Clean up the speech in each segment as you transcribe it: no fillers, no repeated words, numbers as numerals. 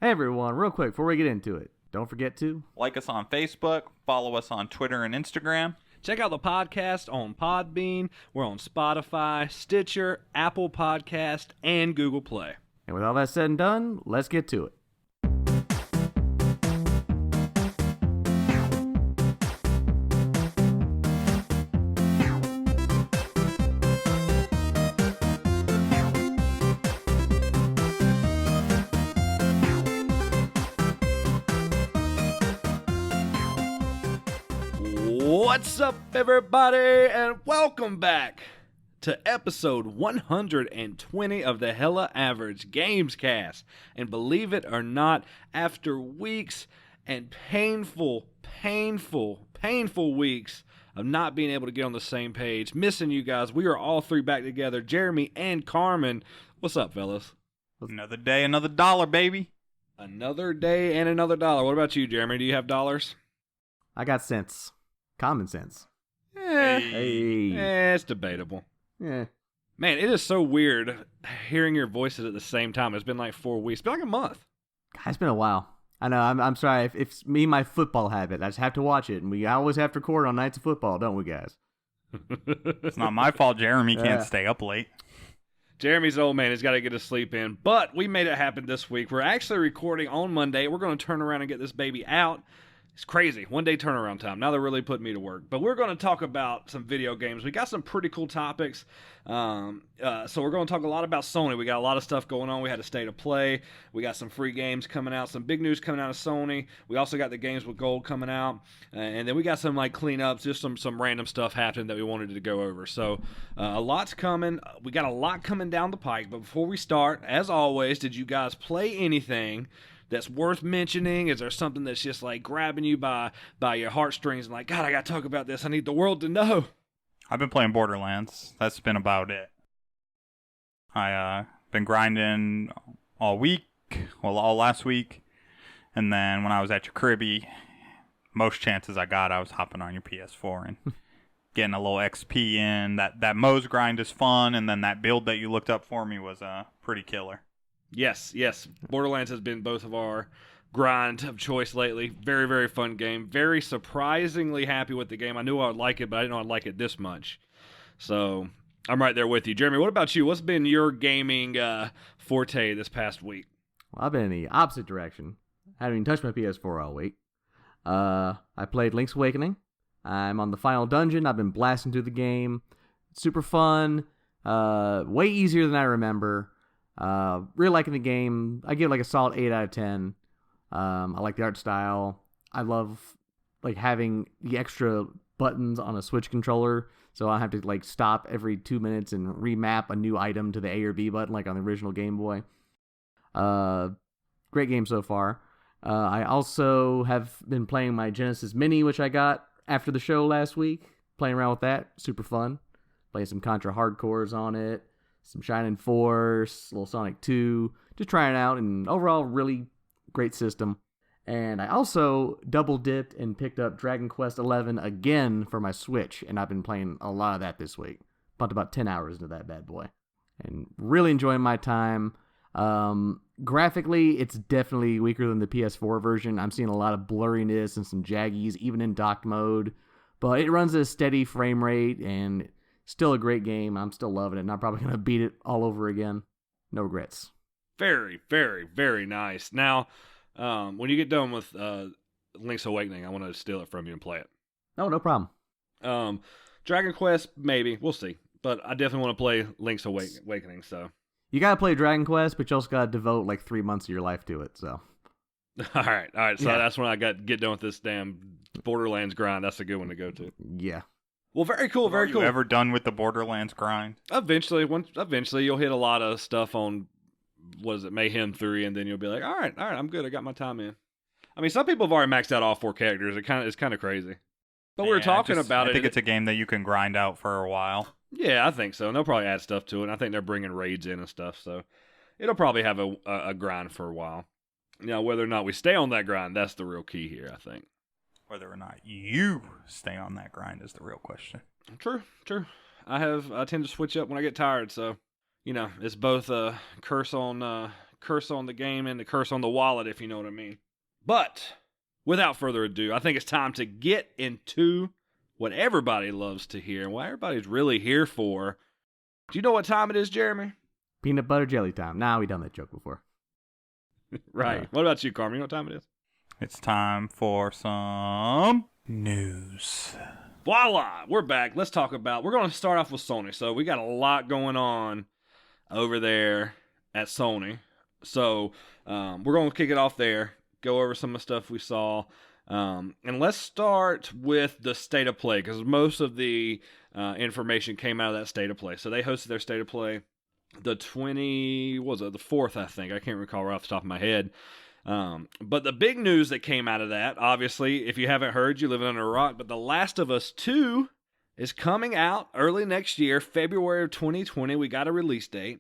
Hey everyone, real quick before we get into it, don't forget to like us on Facebook, follow us on Twitter and Instagram. Check out the podcast on Podbean. We're on Spotify, Stitcher, Apple Podcast, and Google Play. And with all that said and done, let's get to it. What's up, everybody, and welcome back to episode 120 of the Hella Average Gamescast. And believe it or not, after weeks and painful weeks of not being able to get on the same page, missing you guys, we are all three back together, Jeremy and Carmen. What's up, fellas? Another day, another dollar, baby. Another day and another dollar. What about you, Jeremy? Do you have dollars? I got sense. Common sense. Hey. It's debatable. Yeah. Man, it is so weird hearing your voices at the same time. It's been like 4 weeks. It's been like a month. It's been a while. I know, I'm sorry. If it's me and my football habit, I just have to watch it. And we always have to record on nights of football, don't we, guys? It's not my fault Jeremy can't stay up late. Jeremy's old man. He's got to get his sleep in. But we made it happen this week. We're actually recording on Monday. We're going to turn around and get this baby out. It's crazy. 1 day turnaround time. Now they're really putting me to work. But we're going to talk about some video games. We got some pretty cool topics. So we're going to talk a lot about Sony. We got a lot of stuff going on. We had a state of play. We got some free games coming out. Some big news coming out of Sony. We also got the games with gold coming out. And then we got some like cleanups, just some random stuff happening that we wanted to go over. So a lot's coming. We got a lot coming down the pike. But before we start, as always, did you guys play anything that's worth mentioning? Is there something that's just like grabbing you by your heartstrings and like, God, I got to talk about this. I need the world to know. I've been playing Borderlands. That's been about it. I been grinding all week, well, all last week. And then when I was at your cribby, most chances I was hopping on your PS4 and getting a little XP in. That Moe's grind is fun, and then that build that you looked up for me was pretty killer. Yes. Borderlands has been both of our grind of choice lately. Very, very fun game. Very surprisingly happy with the game. I knew I would like it, but I didn't know I'd like it this much. So I'm right there with you. Jeremy, what about you? What's been your gaming forte this past week? Well, I've been in the opposite direction. I haven't even touched my PS4 all week. I played Link's Awakening. I'm on the final dungeon. I've been blasting through the game. It's super fun. Way easier than I remember. Really liking the game. I give it like a solid 8 out of 10. I like the art style. I love like having the extra buttons on a Switch controller, so I don't have to like stop every 2 minutes and remap a new item to the A or B button like on the original Game Boy. Great game so far. I also have been playing my Genesis Mini, which I got after the show last week. Playing around with that, super fun. Playing some Contra Hardcores on it. Some Shining Force, a little Sonic 2, just trying it out, and overall, really great system. And I also double-dipped and picked up Dragon Quest XI again for my Switch, and I've been playing a lot of that this week. Pumped about 10 hours into that bad boy. And really enjoying my time. Graphically, it's definitely weaker than the PS4 version. I'm seeing a lot of blurriness and some jaggies, even in docked mode. But it runs at a steady frame rate, and still a great game. I'm still loving it, and I'm probably going to beat it all over again. No regrets. Very, very, very nice. Now, when you get done with Link's Awakening, I want to steal it from you and play it. No problem. Dragon Quest, maybe. We'll see. But I definitely want to play Link's Awakening, so. You got to play Dragon Quest, but you also got to devote like 3 months of your life to it, so. All right. So yeah. That's when I get done with this damn Borderlands grind. That's a good one to go to. Yeah. Well, very cool, very cool. Are you ever done with the Borderlands grind? Eventually you'll hit a lot of stuff on, what is it, Mayhem 3, and then you'll be like, all right, I'm good. I got my time in. I mean, some people have already maxed out all 4 characters. It's kind of crazy. But we were talking about it. I think it's a game that you can grind out for a while. Yeah, I think so. And they'll probably add stuff to it. And I think they're bringing raids in and stuff, so it'll probably have a grind for a while. Now, whether or not we stay on that grind, that's the real key here, I think. Whether or not you stay on that grind is the real question. True. I tend to switch up when I get tired, so, it's both a curse on curse on the game and the curse on the wallet, if you know what I mean. But without further ado, I think it's time to get into what everybody loves to hear and what everybody's really here for. Do you know what time it is, Jeremy? Peanut butter jelly time. Nah, we done that joke before. Right. What about you, Carmen? You know what time it is? It's time for some news. Voila! We're back. We're going to start off with Sony. So we got a lot going on over there at Sony. So we're going to kick it off there, go over some of the stuff we saw. And let's start with the State of Play, because most of the information came out of that State of Play. So they hosted their State of Play the 4th, I think. I can't recall right off the top of my head. But the big news that came out of that, obviously, if you haven't heard, you're living under a rock, but The Last of Us 2 is coming out early next year, February of 2020. We got a release date,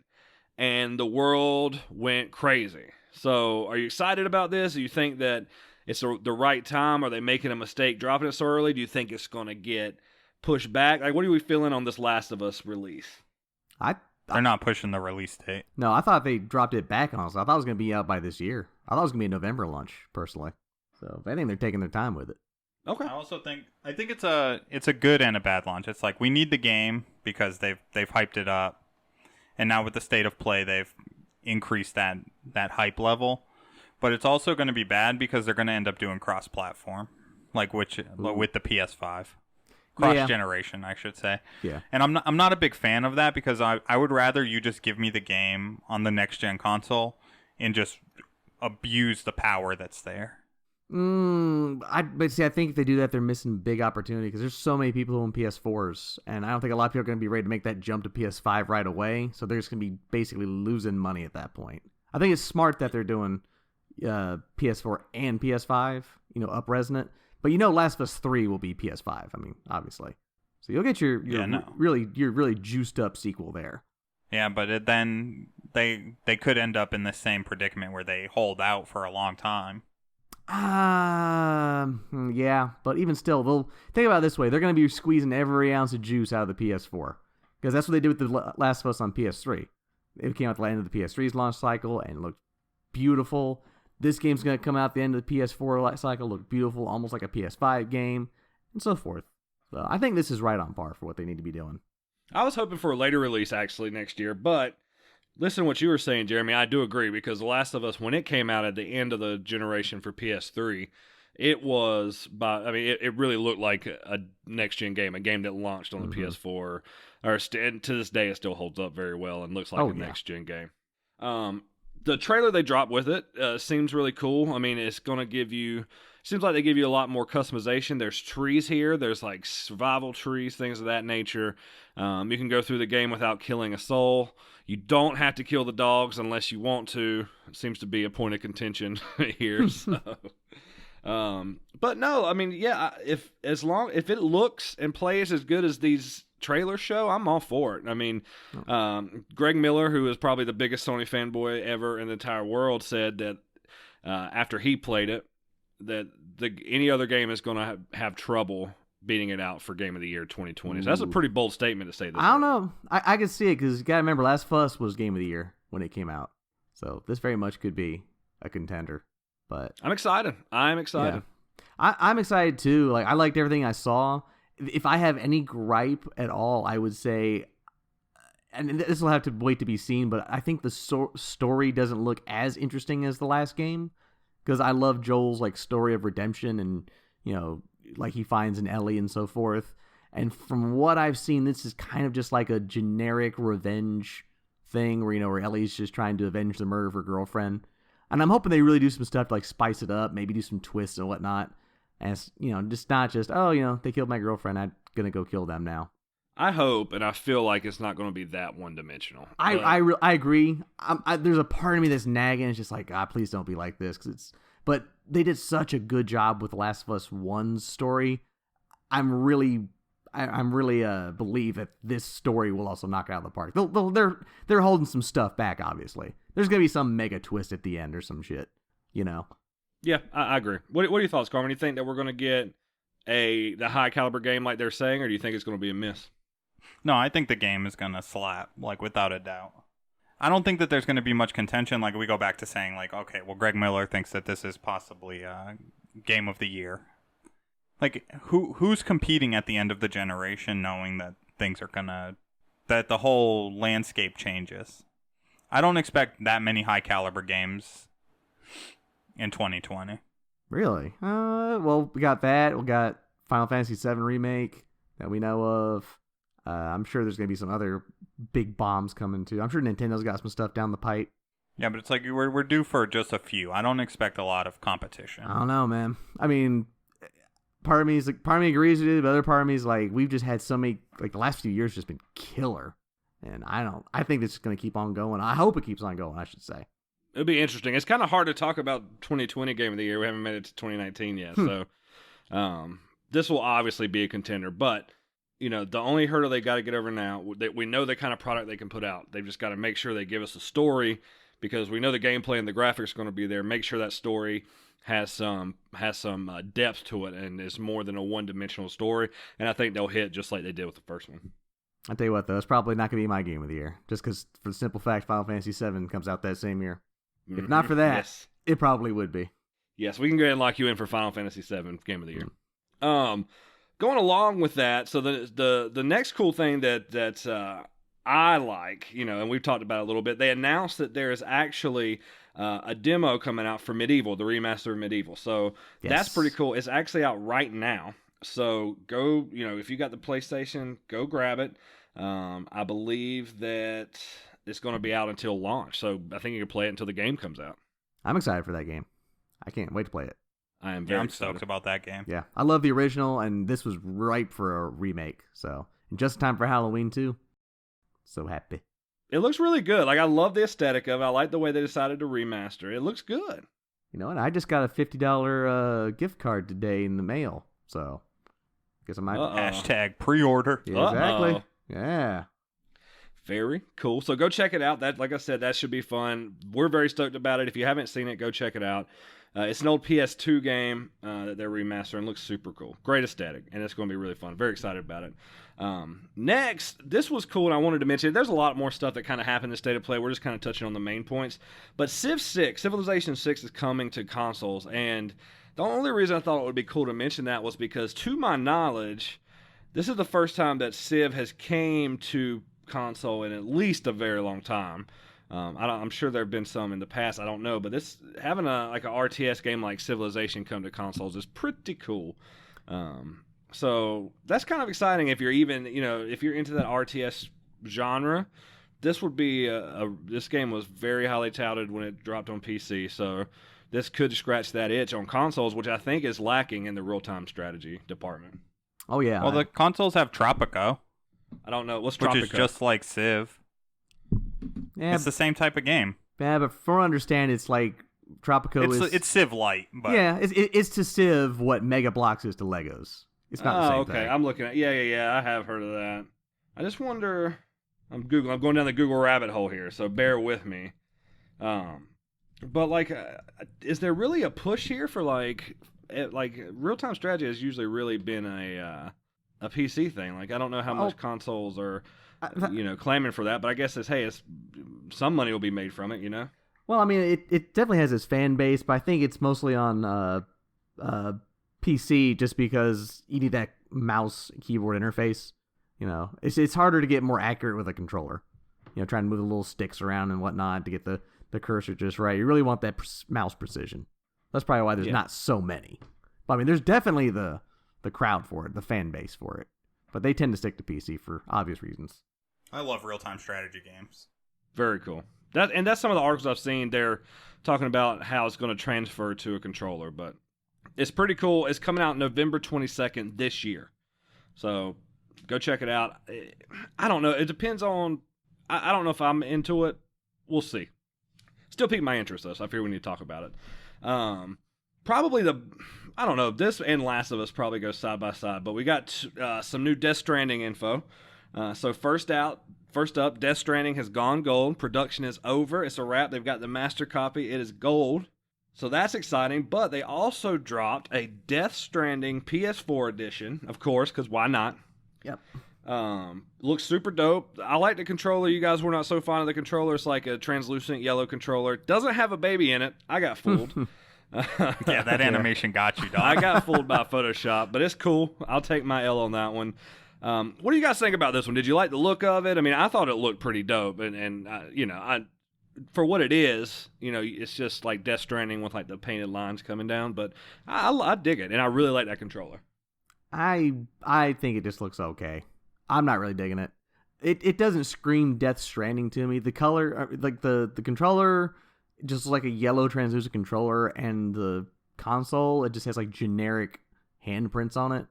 and the world went crazy. So are you excited about this? Do you think that it's the right time? Are they making a mistake dropping it so early? Do you think it's going to get pushed back? Like, what are we feeling on this Last of Us release? They're not pushing the release date. No, I thought they dropped it back on us. I thought it was going to be out by this year. I thought it was going to be a November launch, personally. So I think they're taking their time with it. Okay. I think it's a good and a bad launch. It's like we need the game because they've hyped it up, and now with the State of Play, they've increased that hype level. But it's also going to be bad because they're going to end up doing cross-platform, like with the PS5. Cross-generation, I should say. Yeah. And I'm not a big fan of that because I would rather you just give me the game on the next-gen console and just abuse the power that's there. But see, I think if they do that, they're missing big opportunity because there's so many people who own PS4s, and I don't think a lot of people are going to be ready to make that jump to PS5 right away, so they're just going to be basically losing money at that point. I think it's smart that they're doing PS4 and PS5, up-resing. But Last of Us 3 will be PS5. I mean, obviously. So you'll get your really juiced up sequel there. Yeah, but then they could end up in the same predicament where they hold out for a long time. Yeah, but even still, they'll think about it this way. They're going to be squeezing every ounce of juice out of the PS4 because that's what they did with the Last of Us on PS3. It came out at the end of the PS3's launch cycle and looked beautiful. This game's going to come out at the end of the PS4 cycle, look beautiful, almost like a PS5 game, and so forth. So I think this is right on par for what they need to be doing. I was hoping for a later release, actually, next year, but listen to what you were saying, Jeremy. I do agree, because The Last of Us, when it came out at the end of the generation for PS3, it really looked like a next-gen game, a game that launched on the PS4, and to this day it still holds up very well and looks like a next-gen game. The trailer they dropped with it seems really cool. I mean, it's going to give you... Seems like they give you a lot more customization. There's trees here. There's like survival trees, things of that nature. You can go through the game without killing a soul. You don't have to kill the dogs unless you want to. It seems to be a point of contention here. So. But no, I mean, yeah, if it looks and plays as good as these trailers show, I'm all for it. I mean, Greg Miller, who is probably the biggest Sony fanboy ever in the entire world, said that after he played it, that any other game is going to have trouble beating it out for Game of the Year 2020. So that's a pretty bold statement to say this. I don't know. I can see it because you got to remember Last of Us was Game of the Year when it came out. So this very much could be a contender. But I'm excited. Yeah. I'm excited too. Like I liked everything I saw. If I have any gripe at all, I would say, and this will have to wait to be seen, but I think the story doesn't look as interesting as the last game. Because I love Joel's like story of redemption and, like he finds an Ellie and so forth. And from what I've seen, this is kind of just like a generic revenge thing where Ellie's just trying to avenge the murder of her girlfriend. And I'm hoping they really do some stuff to like spice it up, maybe do some twists and whatnot. And it's, just not just, they killed my girlfriend, I'm going to go kill them now. I hope, and I feel like it's not going to be that one-dimensional. I agree. There's a part of me that's nagging. It's just like, God, please don't be like this. But they did such a good job with Last of Us 1's story. I'm really believe that this story will also knock it out of the park. They're holding some stuff back, obviously. There's going to be some mega twist at the end or some shit, Yeah, I agree. What are your thoughts, Carmen? Do you think that we're going to get the high-caliber game like they're saying, or do you think it's going to be a miss? No, I think the game is going to slap, like, without a doubt. I don't think that there's going to be much contention. Like, we go back to saying, like, okay, well, Greg Miller thinks that this is possibly game of the year. Like, who's competing at the end of the generation knowing that things are that the whole landscape changes? I don't expect that many high caliber games in 2020. Really? Well, we got that. We got Final Fantasy VII Remake that we know of. I'm sure there's going to be some other big bombs coming too. I'm sure Nintendo's got some stuff down the pipe. Yeah, but it's like we're due for just a few. I don't expect a lot of competition. I don't know, man. I mean, part of me agrees with you, but other part of me is like, we've just had so many, like, the last few years just been killer. And I think it's going to keep on going. I hope it keeps on going, I should say. It'll be interesting. It's kind of hard to talk about 2020 Game of the Year. We haven't made it to 2019 yet. So this will obviously be a contender. But, you know, the only hurdle they got to get over now, we know the kind of product they can put out. They've just got to make sure they give us a story, because we know the gameplay and the graphics are going to be there. Make sure that story has some depth to it and is more than a one-dimensional story. And I think they'll hit just like they did with the first one. I'll tell you what, though, it's probably not going to be my game of the year, just because, for the simple fact, Final Fantasy VII comes out that same year. If not for that, yes, it probably would be. Yes, we can go ahead and lock you in for Final Fantasy VII Game of the Year. Going along with that, so the next cool thing that I like, you know, and we've talked about it a little bit, they announced that there is actually a demo coming out for MediEvil, the remaster of MediEvil. So that's pretty cool. It's actually out right now. So go, you know, if you got the PlayStation, go grab it. I believe that it's going to be out until launch. So I think you can play it until the game comes out. I'm excited for that game. I can't wait to play it. I am very I'm excited. stoked about that game. Yeah, I love the original, and this was ripe for a remake. So, and just in time for Halloween too. So happy. It looks really good. Like, I love the aesthetic of it. I like the way they decided to remaster. It looks good. You know, and I just got a $50 gift card today in the mail. So, guess I might. Hashtag pre-order. Yeah, exactly. Yeah. Very cool. So go check it out. That, like I said, that should be fun. We're very stoked about it. If you haven't seen it, go check it out. It's an old PS2 game that they're remastering. Looks super cool. Great aesthetic, and it's going to be really fun. Very excited about it. Next, this was cool, and I wanted to mention, there's a lot more stuff that kind of happened in State of Play. We're just kind of touching on the main points. But Civilization 6 is coming to consoles, and the only reason I thought it would be cool to mention that was because, to my knowledge, this is the first time that Civ has came to console in at least a very long time. I'm sure there have been some in the past. I don't know, but this having a RTS game like Civilization come to consoles is pretty cool. So that's kind of exciting if you're even, you know, if you're into that RTS genre. This would be this game was very highly touted when it dropped on PC, so this could scratch that itch on consoles, which I think is lacking in the real-time strategy department. Oh yeah. Well, the consoles have Tropico. I don't know. What's Tropico? Which is just like Civ. Yeah, It's the same type of game. yeah, but from what I understand, it's like Tropico It's Civ Light, but yeah, it's to Civ what Mega Bloks is to Legos. It's not the same okay. thing. I'm looking at yeah. I have heard of that. I just wonder. I'm going down the Google rabbit hole here, so bear with me. But like, is there really a push here for like real time strategy has usually really been a PC thing. Like, I don't know how much consoles are, claiming for that, but I guess it's some money will be made from it, you know. Well, I mean, it definitely has its fan base, but I think it's mostly on PC just because you need that mouse keyboard interface. You know, it's harder to get more accurate with a controller. You know, trying to move the little sticks around and whatnot to get the cursor just right. You really want that mouse precision. That's probably why there's not so many. But I mean, there's definitely the crowd for it, the fan base for it. But they tend to stick to PC for obvious reasons. I love real-time strategy games. Very cool. That's some of the articles I've seen. They're talking about how it's going to transfer to a controller, but it's pretty cool. It's coming out November 22nd this year. So go check it out. I don't know. It depends on... I don't know if I'm into it. We'll see. Still piqued my interest, though, so I figure we need to talk about it. Probably I don't know, this and Last of Us probably go side by side, but we got some new Death Stranding info. So first up, Death Stranding has gone gold. Production is over. It's a wrap. They've got the master copy. It is gold. So that's exciting, but they also dropped a Death Stranding PS4 edition, of course, because why not? Yep. Looks super dope. I like the controller. You guys were not so fond of the controller. It's like a translucent yellow controller. Doesn't have a baby in it. I got fooled. Yeah, that animation got you, dog. I got fooled by Photoshop, but it's cool. I'll take my L on that one. What do you guys think about this one? Did you like the look of it? I mean, I thought it looked pretty dope, and for what it is, it's just like Death Stranding with like the painted lines coming down. But I dig it, and I really like that controller. I think it just looks okay. I'm not really digging it. It doesn't scream Death Stranding to me. The color, like the controller, just like a yellow translucent controller, and the console, it just has like generic handprints on it.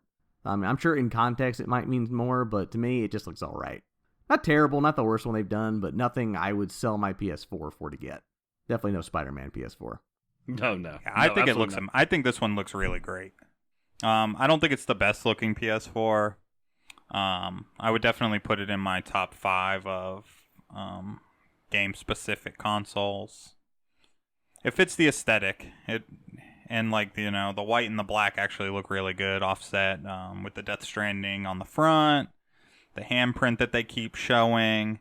I mean, I'm sure in context it might mean more, but to me, it just looks all right. Not terrible, not the worst one they've done, but nothing I would sell my PS4 for to get. Definitely no Spider-Man PS4. No. Yeah, I think it looks. not. I think this one looks really great. I don't think it's the best looking PS4. I would definitely put it in my top 5 of game specific consoles. It fits the aesthetic. And like the white and the black actually look really good offset with the Death Stranding on the front, the handprint that they keep showing.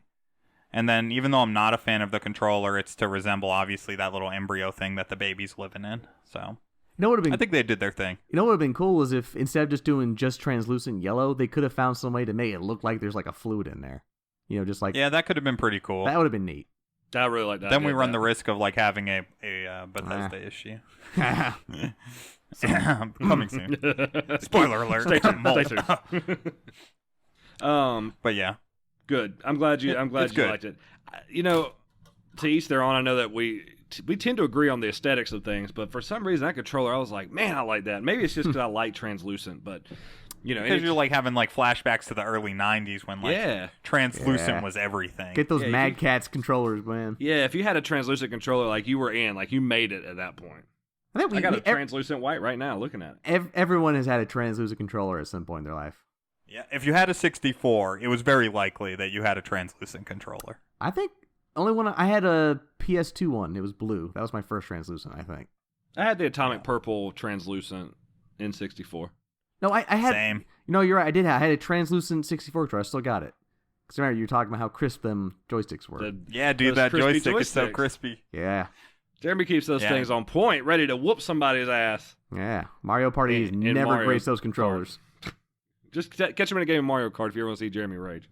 And then even though I'm not a fan of the controller, it's to resemble obviously that little embryo thing that the baby's living in. So I think they did their thing. You know what would have been cool is if instead of just doing just translucent yellow, they could have found some way to make it look like there's like a fluid in there. Just like that could have been pretty cool. That would have been neat. I really like that. Then we run the risk of like having a Bethesda issue. Coming soon. Spoiler alert. Stay tuned. But yeah, good. I'm glad you liked it. To each their own. I know that we tend to agree on the aesthetics of things, but for some reason that controller, I was like, man, I like that. Maybe it's just because I like translucent, but because you're like having like flashbacks to the early '90s when like translucent was everything. Get those Mad Catz controllers, man. Yeah, if you had a translucent controller, like you were in, like you made it at that point. I got a translucent white right now. Looking at it, everyone has had a translucent controller at some point in their life. Yeah, if you had a 64, it was very likely that you had a translucent controller. I think only one I had a PS2 one. It was blue. That was my first translucent, I think. I had the atomic purple translucent N64. No, I had. Same. You're right. I had a translucent 64 controller. I still got it. Because remember, you were talking about how crisp them joysticks were. Yeah, dude, that joystick is so crispy. Yeah. Jeremy keeps those things on point, ready to whoop somebody's ass. Yeah. Mario Party never graced those controllers. Just catch him in a game of Mario Kart if you ever want to see Jeremy rage.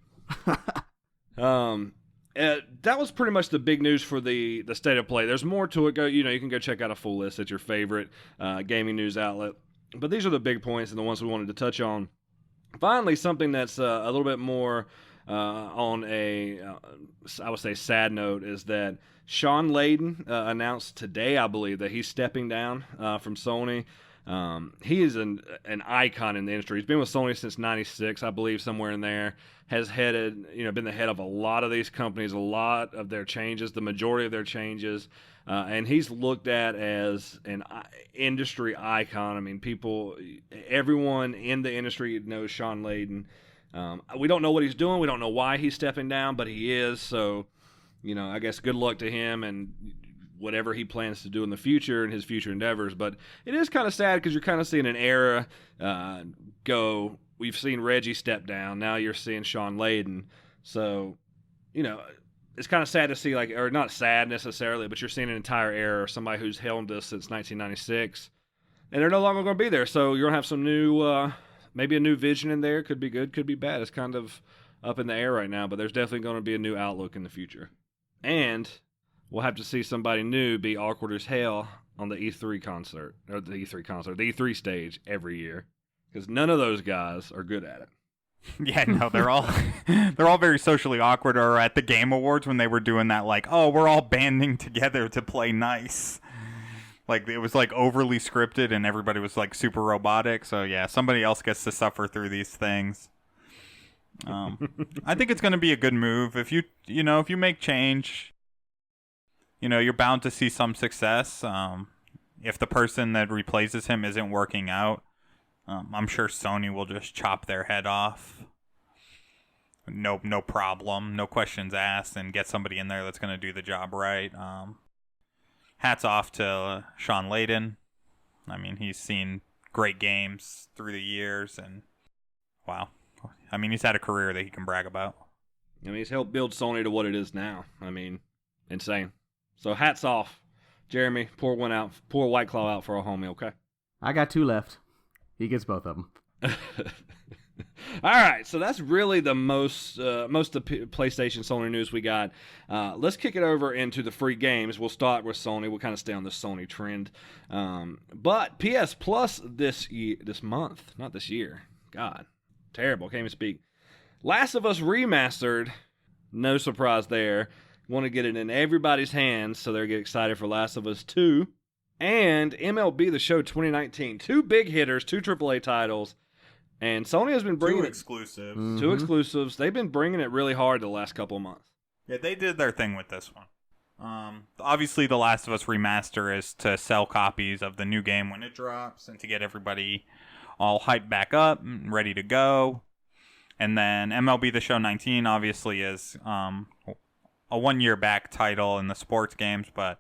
That was pretty much the big news for the state of play. There's more to it. You can go check out a full list at your favorite gaming news outlet. But these are the big points and the ones we wanted to touch on. Finally, something that's a little bit more on a, I would say, sad note is that Shawn Layden announced today, I believe, that he's stepping down from Sony. He is an icon in the industry. He's been with Sony since '96, I believe, somewhere in there. Has been the head of a lot of these companies, a lot of their changes, the majority of their changes. And he's looked at as an industry icon. I mean, everyone in the industry knows Shawn Layden. We don't know what he's doing. We don't know why he's stepping down, but he is. So, I guess good luck to him and whatever he plans to do in the future and his future endeavors. But it is kind of sad because you're kind of seeing an era go. We've seen Reggie step down. Now you're seeing Shawn Layden. So, it's kind of sad to see, or not sad necessarily, but you're seeing an entire era, somebody who's helmed us since 1996, and they're no longer going to be there. So you're going to have some new, maybe a new vision in there. Could be good, could be bad. It's kind of up in the air right now, but there's definitely going to be a new outlook in the future. And we'll have to see somebody new be awkward as hell on the E3 stage every year, because none of those guys are good at it. Yeah, no, they're all very socially awkward. Or at the Game Awards when they were doing that, like, oh, we're all banding together to play nice. Like, it was like overly scripted and everybody was like super robotic. So yeah, somebody else gets to suffer through these things. I think it's going to be a good move if you make change. You're bound to see some success. If the person that replaces him isn't working out, I'm sure Sony will just chop their head off. No problem. No questions asked, and get somebody in there that's going to do the job right. Hats off to Shawn Layden. I mean, he's seen great games through the years, and wow. I mean, he's had a career that he can brag about. I mean, he's helped build Sony to what it is now. I mean, insane. So hats off, Jeremy. Pour White Claw out for a homie, okay? I got 2 left. He gets both of them. All right, so that's really the most of the PlayStation Sony news we got. Let's kick it over into the free games. We'll start with Sony. We'll kind of stay on the Sony trend. But PS Plus this month, not this year. God, terrible. Can't even speak. Last of Us Remastered. No surprise there. Want to get it in everybody's hands, so they're getting excited for Last of Us 2. And MLB The Show 2019. 2 big hitters, 2 AAA titles. And Sony has been bringing 2 exclusives. Mm-hmm. 2 exclusives. They've been bringing it really hard the last couple of months. Yeah, they did their thing with this one. Obviously, The Last of Us Remaster is to sell copies of the new game when it drops and to get everybody all hyped back up and ready to go. And then MLB The Show 19 obviously is a 1 year back title in the sports games, but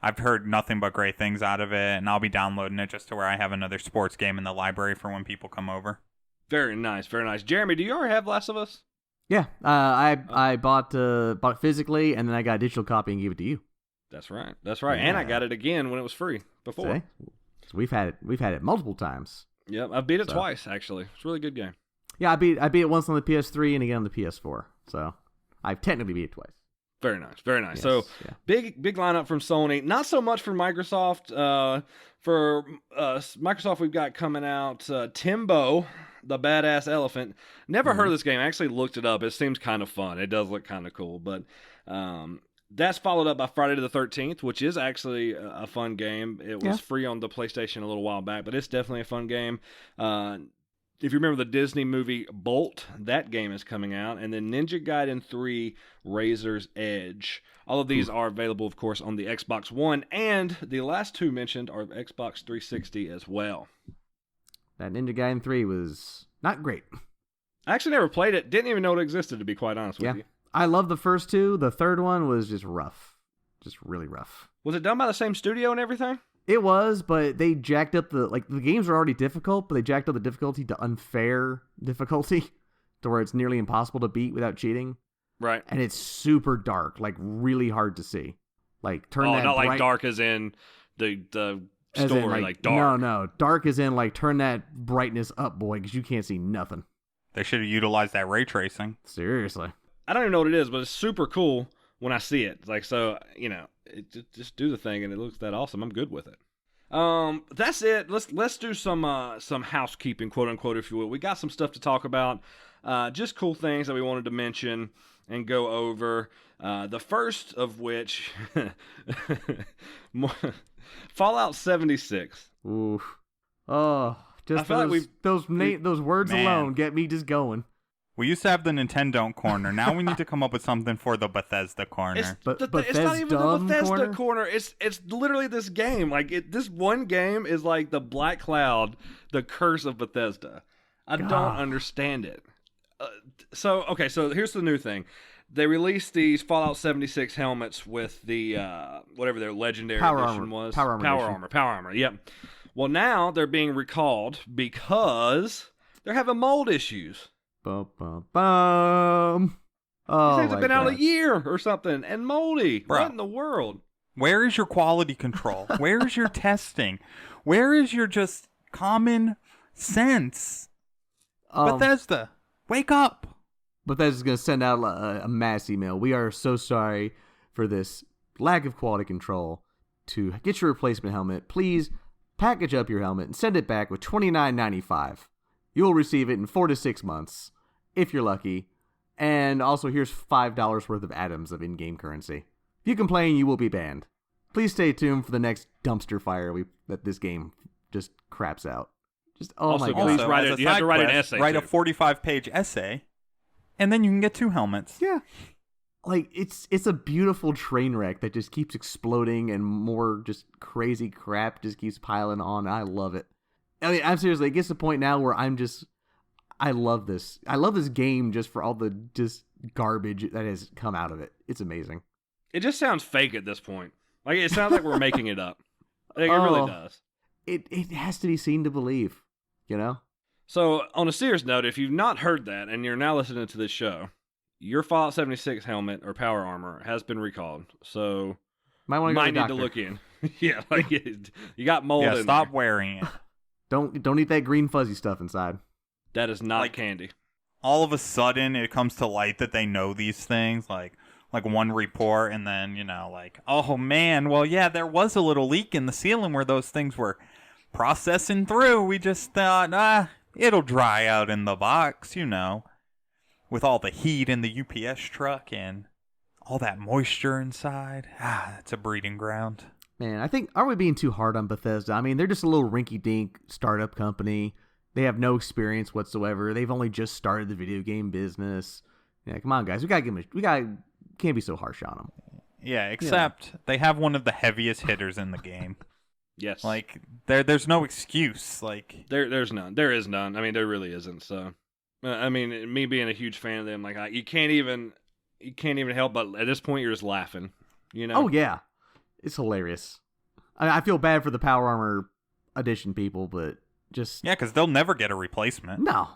I've heard nothing but great things out of it, and I'll be downloading it just to where I have another sports game in the library for when people come over. Very nice, very nice. Jeremy, do you already have Last of Us? Yeah, I bought it physically, and then I got a digital copy and gave it to you. That's right. Yeah. And I got it again when it was free before. See? So we've had it multiple times. Yep, I've beat it twice actually. It's a really good game. Yeah, I beat it once on the PS3 and again on the PS4. So I've technically beat it twice. Very nice, very nice. Yes, So yeah. big lineup from Sony. Not so much for Microsoft. For Microsoft, we've got coming out Timbo, the Badass Elephant. Never heard of this game. I actually looked it up. It seems kind of fun. It does look kind of cool. But that's followed up by Friday the 13th, which is actually a fun game. It was free on the PlayStation a little while back, but it's definitely a fun game. If you remember the Disney movie Bolt, that game is coming out. And then Ninja Gaiden 3 Razor's Edge. All of these are available, of course, on the Xbox One. And the last 2 mentioned are Xbox 360 as well. That Ninja Gaiden 3 was not great. I actually never played it. Didn't even know it existed, to be quite honest with you. I love the first 2. The third one was just rough. Just really rough. Was it done by the same studio and everything? It was, but they jacked up the games were already difficult, but they jacked up the difficulty to unfair difficulty to where it's nearly impossible to beat without cheating. Right. And it's super dark, like really hard to see. Like turn that not bright, like dark as in the as story, in, like dark. No. Dark as in like turn that brightness up, boy, because you can't see nothing. They should have utilized that ray tracing. Seriously. I don't even know what it is, but it's super cool when I see it. Like, so, just do the thing and it looks that awesome. I'm good with it. That's it. Let's do some housekeeping, quote unquote, if you will. We got some stuff to talk about. Just cool things that we wanted to mention and go over. The first of which, Fallout 76. Ooh. Oh, just those words alone get me just going. We used to have the Nintendo corner. Now we need to come up with something for the Bethesda corner. It's not even the Bethesda corner. It's literally this game. Like this one game is like the Black Cloud, the curse of Bethesda. I don't understand it. So here's the new thing. They released these Fallout 76 helmets with the whatever their legendary edition was. Power armor. Yep. Well, now they're being recalled because they're having mold issues. Bum, bum, bum. These things have been out a year or something and moldy. Bro, what in the world? Where is your quality control? Where is your testing? Where is your just common sense? Bethesda, wake up. Bethesda's going to send out a mass email. We are so sorry for this lack of quality control. To get your replacement helmet, please package up your helmet and send it back with $29.95. You will receive it in 4 to 6 months, if you're lucky. And also, here's $5 worth of atoms of in-game currency. If you complain, you will be banned. Please stay tuned for the next dumpster fire that this game just craps out. My God. Please write it. You have to write an essay. Write a 45-page essay, and then you can get 2 helmets. Yeah. Like, it's a beautiful train wreck that just keeps exploding and more just crazy crap just keeps piling on. I love it. I mean, I'm seriously, it gets to the point now where I love this. I love this game just for all the just garbage that has come out of it. It's amazing. It just sounds fake at this point. Like, it sounds like we're making it up. Like, it really does. It has to be seen to believe, you know? So, on a serious note, if you've not heard that and you're now listening to this show, your Fallout 76 helmet or power armor has been recalled. So, Might need to look in. Yeah, like you got mold in stop there. wearing it. Don't eat that green fuzzy stuff inside. That is not candy. All of a sudden, it comes to light that they know these things, like one report, and then, oh man, well, yeah, there was a little leak in the ceiling where those things were processing through. We just thought, it'll dry out in the box, with all the heat in the UPS truck and all that moisture inside. It's a breeding ground. Man, I think, are we being too hard on Bethesda? I mean, they're just a little rinky-dink startup company. They have no experience whatsoever. They've only just started the video game business. Yeah, come on, guys. Can't be so harsh on them. Yeah, except they have one of the heaviest hitters in the game. Yes. Like, there's no excuse. Like, there's none. There is none. I mean, there really isn't. So, I mean, me being a huge fan of them, like, you can't even help but at this point you're just laughing. Oh yeah, it's hilarious. I feel bad for the Power Armor Edition people, but just because they'll never get a replacement. No,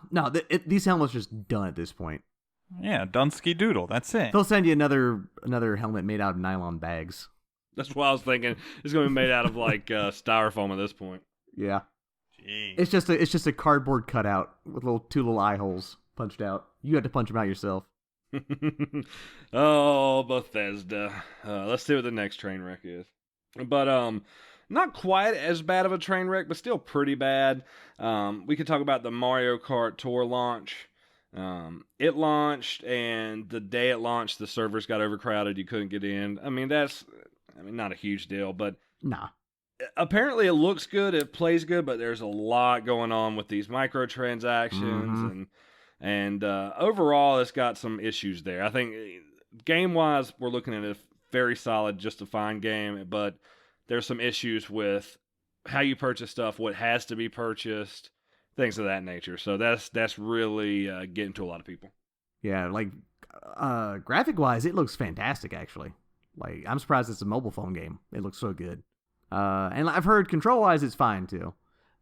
these helmets are just done at this point. Yeah, Dunsky Doodle. That's it. They'll send you another helmet made out of nylon bags. That's what I was thinking. It's going to be made out of like styrofoam at this point. Yeah. Jeez. It's just a cardboard cutout with two little eye holes punched out. You had to punch them out yourself. Oh, Bethesda. Let's see what the next train wreck is. But not quite as bad of a train wreck, but still pretty bad. We could talk about the Mario Kart Tour launch. It launched, and the day it launched, the servers got overcrowded. You couldn't get in. I mean, not a huge deal, but nah. Apparently, it looks good. It plays good, but there's a lot going on with these microtransactions, and overall, it's got some issues there. I think game-wise, we're looking at a very solid, just a fine game, but there's some issues with how you purchase stuff, what has to be purchased, things of that nature. So that's really getting to a lot of people. Yeah, like graphic-wise, it looks fantastic, actually. Like, I'm surprised it's a mobile phone game. It looks so good. And I've heard control-wise, it's fine, too.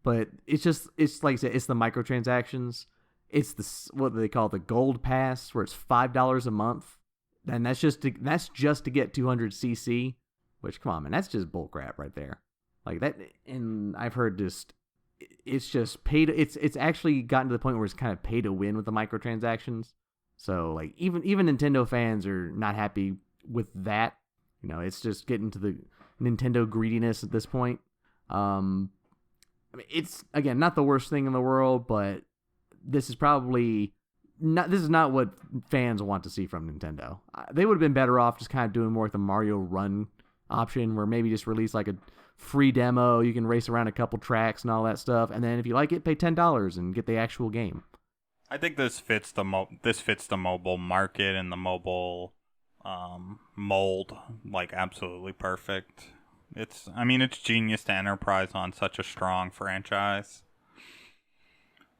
But it's like I said, it's the microtransactions. It's what they call the Gold Pass, where it's $5 a month. And that's just to get 200cc, which, come on, man, that's just bullcrap right there. Like that, and I've heard it's just it's actually gotten to the point where it's kind of pay to win with the microtransactions. So like even Nintendo fans are not happy with that. It's just getting to the Nintendo greediness at this point. I mean, it's again not the worst thing in the world, but this is probably not. This is not what fans want to see from Nintendo. They would have been better off just kind of doing more with the Mario Run option, where maybe just release like a free demo. You can race around a couple tracks and all that stuff, and then if you like it, pay $10 and get the actual game. I think this fits the mobile market and the mobile mold like absolutely perfect. It's genius to Enterprise on such a strong franchise.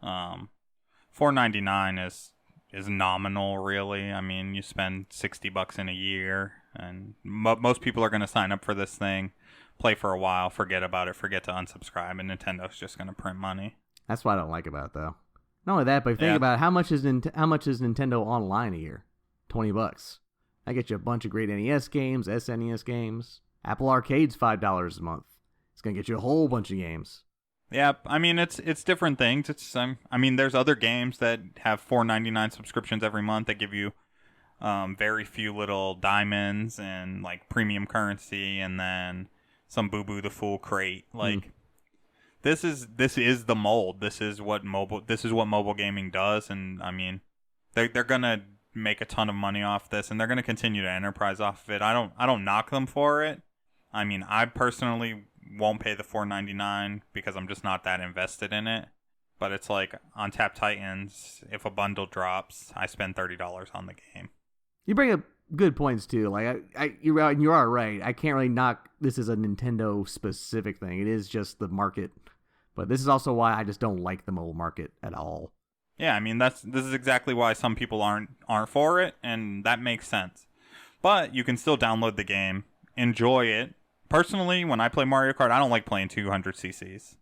$4.99 is nominal, really. I mean, you spend $60 in a year, and most people are going to sign up for this thing, play for a while, forget about it, forget to unsubscribe, and Nintendo's just going to print money. That's what I don't like about it, though. Not only that, but think about it, how much is Nintendo Online a year? $20. That gets you a bunch of great NES games, SNES games. Apple Arcade's $5 a month. It's gonna get you a whole bunch of games. Yeah, I mean it's different things. There's other games that have $4.99 subscriptions every month that give you very few little diamonds and like premium currency, and then some Boo Boo the Fool crate. Like this is the mold. This is what mobile gaming does, and I mean they're gonna make a ton of money off this, and they're gonna continue to Enterprise off of it. I don't knock them for it. I mean, I personally won't pay the $4.99 because I'm just not that invested in it. But it's like on Tap Titans, if a bundle drops, I spend $30 on the game. You bring up good points too. Like you are right. I can't really knock this as a Nintendo specific thing. It is just the market. But this is also why I just don't like the mobile market at all. Yeah, I mean this is exactly why some people aren't for it, and that makes sense. But you can still download the game, enjoy it. Personally, when I play Mario Kart, I don't like playing 200 cc's.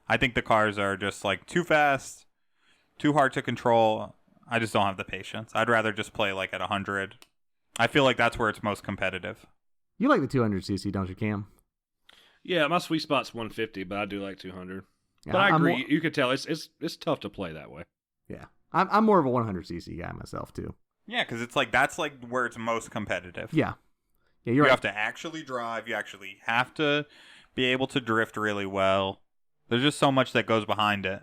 I think the cars are just like too fast, too hard to control. I just don't have the patience. I'd rather just play like at 100. I feel like that's where it's most competitive. You like the 200cc, don't you, Cam? Yeah, my sweet spot's 150, but I do like 200. Yeah, But I I'm agree. more- You could tell it's tough to play that way. Yeah, I'm more of a 100cc guy myself too. Yeah, because it's like that's like where it's most competitive. Yeah, you're You right. have to actually drive. You actually have to be able to drift really well. There's just so much that goes behind it.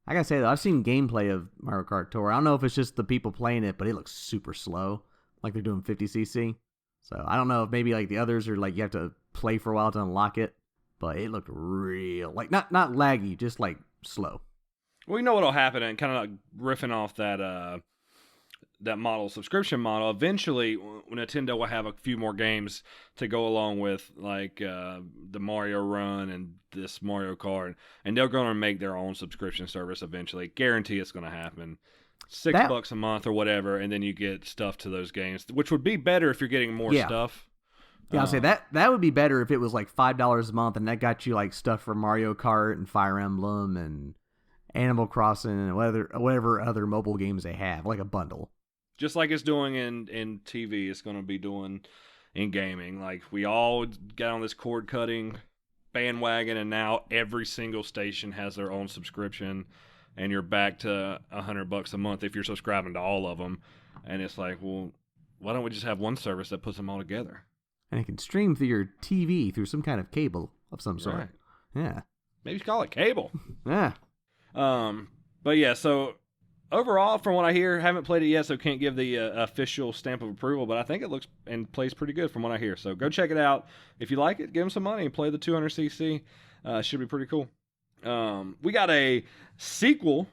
I gotta say though, I've seen gameplay of Mario Kart Tour. I don't know if it's just the people playing it, but it looks super slow, like they're doing 50cc. So I don't know if maybe like the others are like you have to play for a while to unlock it, but it looked real like not laggy, just like slow. Well, you know what'll happen, and kind of like riffing off that model, subscription model, eventually Nintendo will have a few more games to go along with, like the Mario Run and this Mario Kart, and they're going to make their own subscription service eventually. Guarantee it's going to happen. $6 a month or whatever, and then you get stuff to those games, which would be better if you're getting more stuff. Yeah, I'll say that would be better if it was like $5 a month, and that got you like stuff for Mario Kart and Fire Emblem and Animal Crossing and whatever other mobile games they have, like a bundle. Just like it's doing in TV, it's going to be doing in gaming. Like, we all got on this cord cutting bandwagon, and now every single station has their own subscription, and you're back to $100 a month if you're subscribing to all of them. And it's like, well, why don't we just have one service that puts them all together? And it can stream through your TV through some kind of cable of some sort. Right. Yeah. Maybe call it cable. Yeah. But yeah, so overall, from what I hear, haven't played it yet, so can't give the official stamp of approval, but I think it looks and plays pretty good from what I hear. So go check it out. If you like it, give them some money and play the 200cc. Should be pretty cool. We got a sequel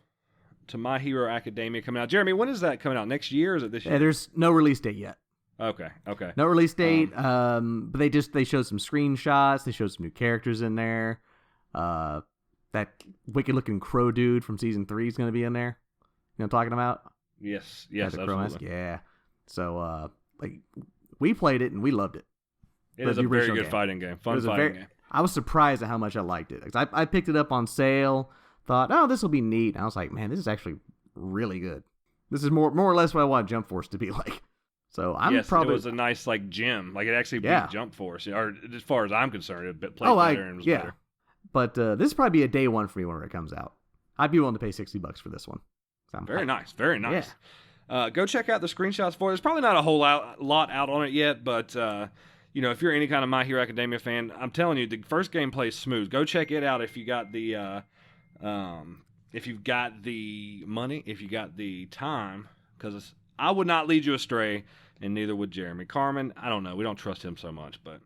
to My Hero Academia coming out. Jeremy, when is that coming out? Next year or is it this year? Yeah, there's no release date yet. Okay. No release date. But they showed some screenshots. They showed some new characters in there. That wicked looking crow dude from season 3 is going to be in there. You know what I'm talking about? Yes, Crow-esque? absolutely. Yeah. So, like, we played it and we loved it. It is a very good fighting game. Fun fighting game. I was surprised at how much I liked it. 'Cause I picked it up on sale, thought, oh, this will be neat. And I was like, man, this is actually really good. This is more or less what I want Jump Force to be like. So it was a nice like gym. Like, it actually beat Jump Force, or as far as I'm concerned, it played better and was better. But this is probably be a day one for me when it comes out. I'd be willing to pay $60 for this one. Very nice. Yeah. Go check out the screenshots for it. There's probably not a whole lot out on it yet, but if you're any kind of My Hero Academia fan, I'm telling you, the first game plays smooth. Go check it out if you got the if you've got the money, if you got the time, because I would not lead you astray, and neither would Jeremy. Carmen, I don't know. We don't trust him so much, but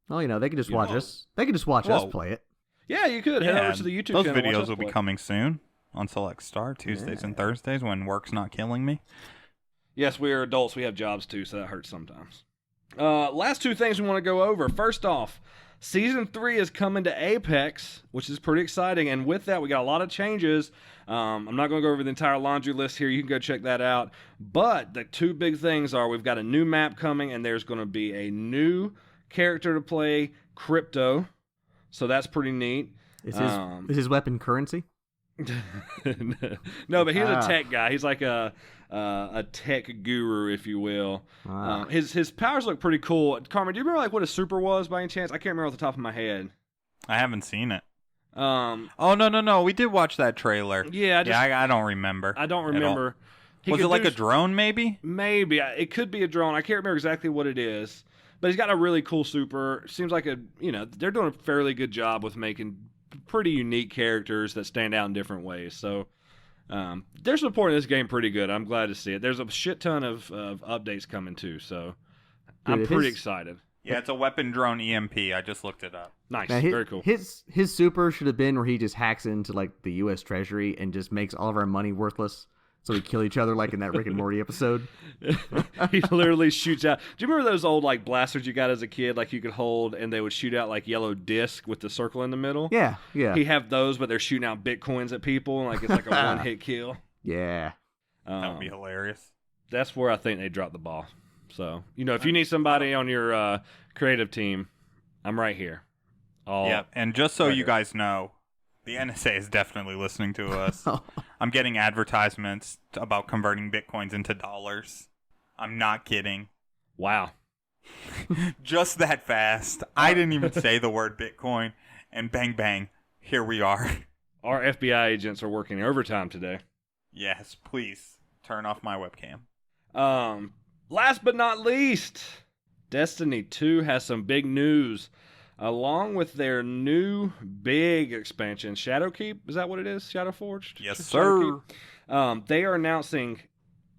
well, they can just watch us. They can just watch us play it. Yeah, you could head over to the YouTube those channel. Those videos will be coming soon on Select Star Tuesdays and Thursdays when work's not killing me. Yes, we are adults. We have jobs too, so that hurts sometimes. Last two things we want to go over. First off, Season 3 is coming to Apex, which is pretty exciting. And with that, we got a lot of changes. I'm not going to go over the entire laundry list here. You can go check that out. But the two big things are we've got a new map coming, and there's going to be a new character to play, Crypto. So that's pretty neat. Is his weapon currency? No, but he's a tech guy. He's like a tech guru, if you will. His powers look pretty cool. Carmen, do you remember like what a super was by any chance? I can't remember off the top of my head. I haven't seen it. Oh no! We did watch that trailer. Yeah, I don't remember. I don't remember. Was it like a drone? Maybe. It could be a drone. I can't remember exactly what it is. But he's got a really cool super. Seems like they're doing a fairly good job with making pretty unique characters that stand out in different ways. So they're supporting this game pretty good. I'm glad to see it. There's a shit ton of updates coming too. So I'm pretty excited. Yeah, it's a weapon drone EMP. I just looked it up. Nice, very cool. His super should have been where he just hacks into like the U.S. Treasury and just makes all of our money worthless. So we kill each other like in that Rick and Morty episode. He literally shoots out. Do you remember those old like blasters you got as a kid, like you could hold and they would shoot out like yellow disc with the circle in the middle? Yeah. He have those, but they're shooting out Bitcoins at people, and like it's like a one-hit kill. Yeah. That would be hilarious. That's where I think they dropped the ball. So, if you need somebody on your creative team, I'm right here. And just so you guys know, The NSA is definitely listening to us. I'm getting advertisements about converting bitcoins into dollars. I'm not kidding. Wow. Just that fast. I didn't even say the word Bitcoin, and bang, bang, here we are. Our FBI agents are working overtime today. Yes, please turn off my webcam. Last but not least, Destiny 2 has some big news. Along with their new big expansion, Shadowkeep, is that what it is? Shadowforged? Yes, sir. They are announcing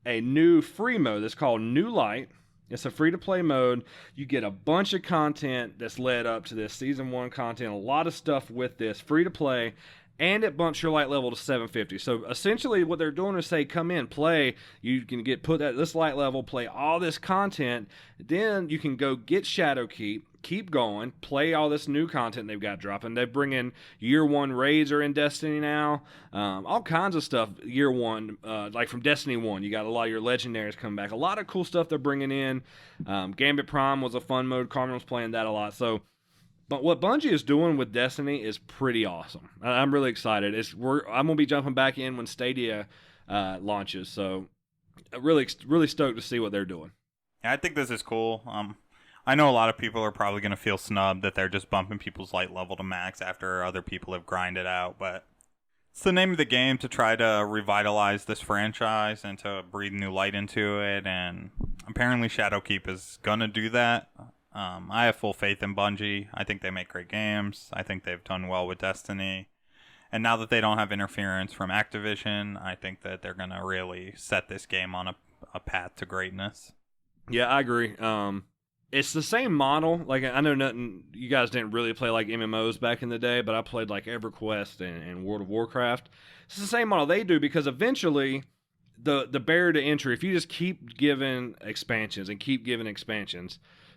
a new free mode that's called New Light. It's a free-to-play mode. You get a bunch of content that's led up to this Season 1 content, a lot of stuff with this, free-to-play, and it bumps your light level to 750. So essentially what they're doing is say, come in, play. You can get put at this light level, play all this content. Then you can go get Shadowkeep, keep going, play all this new content they've got dropping. They bring in Year 1 raids are in Destiny now. All kinds of stuff Year 1, like from Destiny 1. You got a lot of your legendaries coming back. A lot of cool stuff they're bringing in. Gambit Prime was a fun mode. Carmen was playing that a lot. So, but what Bungie is doing with Destiny is pretty awesome. I'm really excited. I'm going to be jumping back in when Stadia launches. So really stoked to see what they're doing. Yeah, I think this is cool. I know a lot of people are probably going to feel snubbed that they're just bumping people's light level to max after other people have grinded out, but it's the name of the game to try to revitalize this franchise and to breathe new light into it, and apparently Shadowkeep is going to do that. I have full faith in Bungie. I think they make great games. I think they've done well with Destiny. And now that they don't have interference from Activision, I think that they're going to really set this game on a path to greatness. Yeah, I agree. It's the same model. Like, I know you guys didn't really play like MMOs back in the day, but I played like EverQuest and World of Warcraft. It's the same model they do, because eventually the barrier to entry, if you just keep giving expansions,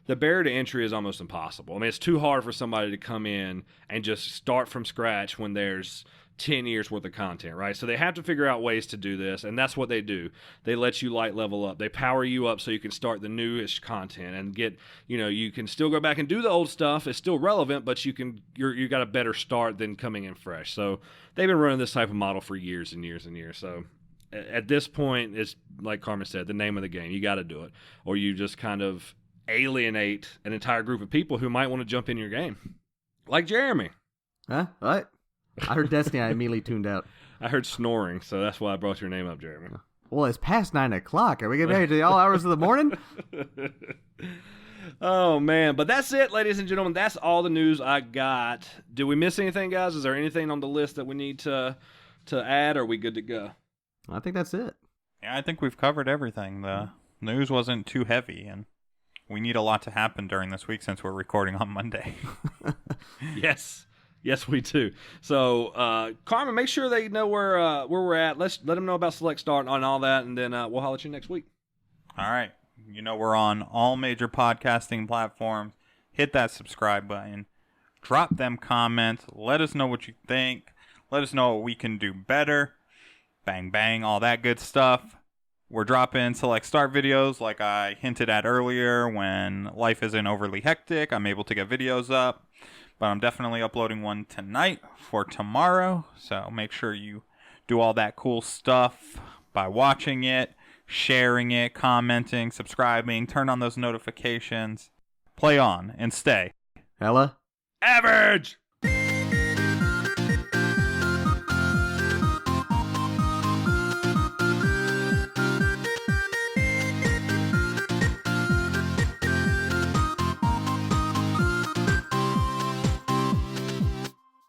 the barrier to entry is almost impossible. I mean, it's too hard for somebody to come in and just start from scratch when there's 10 years worth of content, right? So they have to figure out ways to do this, and that's what they do. They let you light level up. They power you up so you can start the newish content and get, you can still go back and do the old stuff. It's still relevant, but you got a better start than coming in fresh. So they've been running this type of model for years and years and years. So at this point, it's like Carmen said, the name of the game. You got to do it, or you just kind of alienate an entire group of people who might want to jump in your game, like Jeremy. Huh? What? I heard Destiny. I immediately tuned out. I heard snoring, so that's why I brought your name up, Jeremy. Well, it's past 9 o'clock. Are we getting ready to all hours of the morning? Oh, man. But that's it, ladies and gentlemen. That's all the news I got. Did we miss anything, guys? Is there anything on the list that we need to add, or are we good to go? I think that's it. Yeah, I think we've covered everything. The news wasn't too heavy, and we need a lot to happen during this week since we're recording on Monday. Yes, we do. So, Carmen, make sure they know where we're at. Let them know about Select Start and all that, and then we'll holler at you next week. All right. We're on all major podcasting platforms. Hit that subscribe button. Drop them comments. Let us know what you think. Let us know what we can do better. Bang, bang, all that good stuff. We're dropping Select Start videos like I hinted at earlier. When life isn't overly hectic, I'm able to get videos up. But I'm definitely uploading one tonight for tomorrow. So make sure you do all that cool stuff by watching it, sharing it, commenting, subscribing, turn on those notifications. Play on and stay Hella Average!